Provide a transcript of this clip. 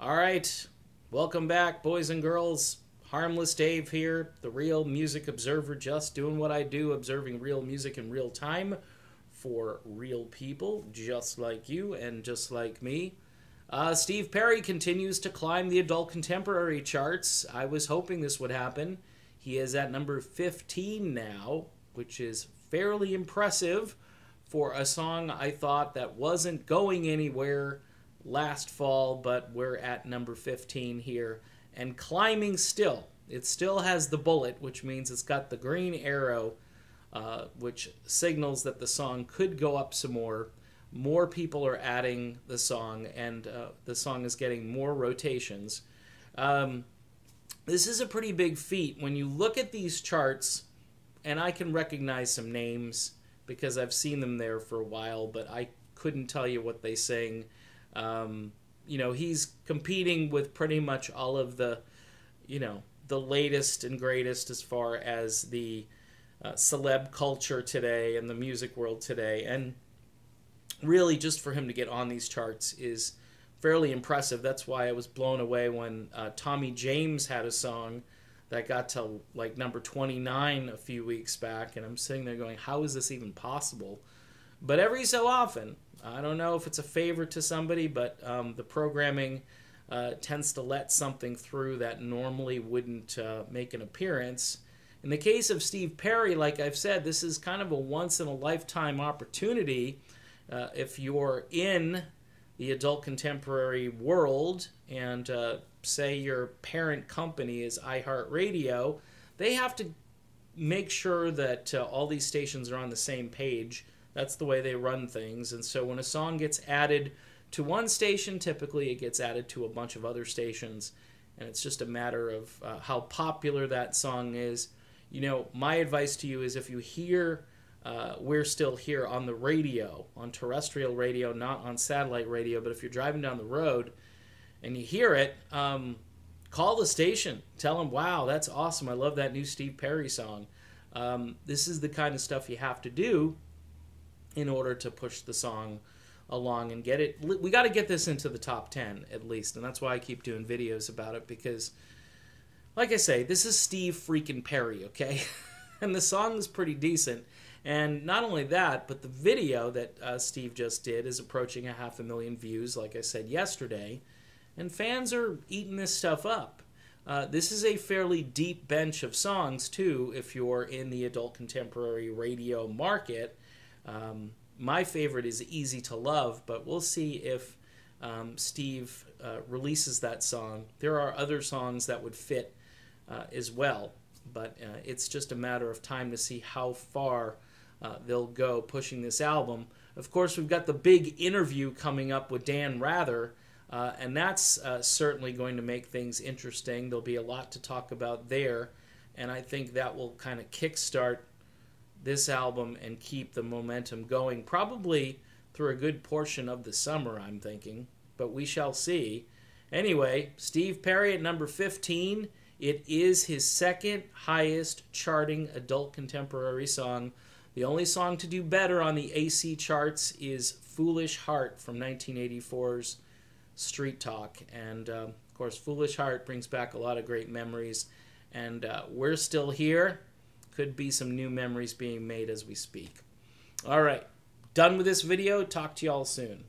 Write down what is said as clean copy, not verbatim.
All right, welcome back, boys and girls. Harmless Dave here, the real music observer, just doing what I do, observing real music in real time for real people, just like you and just like me. Steve Perry continues to climb the adult contemporary charts. I was hoping this would happen. He is at number 15 now, which is fairly impressive for a song I thought that wasn't going anywhere last fall, but we're at number 15 here and climbing still. It still has the bullet, which means it's got the green arrow, which signals that the song could go up some more. More people are adding the song, and the song is getting more rotations. This is a pretty big feat. When you look at these charts, and I can recognize some names because I've seen them there for a while, but I couldn't tell you what they sing. He's competing with pretty much all of the, the latest and greatest as far as the celeb culture today and the music world today. And really, just for him to get on these charts is fairly impressive. That's why I was blown away when Tommy James had a song that got to like number 29 a few weeks back, and I'm sitting there going, how is this even possible? But every so often, I don't know if it's a favor to somebody, but the programming tends to let something through that normally wouldn't make an appearance. In the case of Steve Perry, like I've said, this is kind of a once-in-a-lifetime opportunity. If you're in the adult contemporary world and say your parent company is iHeartRadio, they have to make sure that all these stations are on the same page. That's the way they run things. And so when a song gets added to one station, typically it gets added to a bunch of other stations. And it's just a matter of how popular that song is. My advice to you is if you hear We're Still Here on the radio, on terrestrial radio, not on satellite radio, but if you're driving down the road and you hear it, call the station. Tell them, wow, that's awesome. I love that new Steve Perry song. This is the kind of stuff you have to do in order to push the song along and get it. We got to get this into the top 10 at least, and that's why I keep doing videos about it, because like I say, this is Steve freaking Perry, okay? And the song is pretty decent. And not only that, but the video that Steve just did is approaching 500,000 views, like I said yesterday, and fans are eating this stuff up. This is a fairly deep bench of songs, too, if you're in the adult contemporary radio market. My favorite is Easy to Love, but we'll see if Steve releases that song. There are other songs that would fit as well, but it's just a matter of time to see how far they'll go pushing this album. Of course, we've got the big interview coming up with Dan Rather, and that's certainly going to make things interesting. There'll be a lot to talk about there, and I think that will kind of kickstart this album and keep the momentum going, probably through a good portion of the summer, I'm thinking, but we shall see. Anyway, Steve Perry at number 15. It is his second highest charting adult contemporary song. The only song to do better on the AC charts is Foolish Heart from 1984's Street Talk. And, of course, Foolish Heart brings back a lot of great memories. And We're Still Here. Could be some new memories being made as we speak. All right. Done with this video. Talk to y'all soon.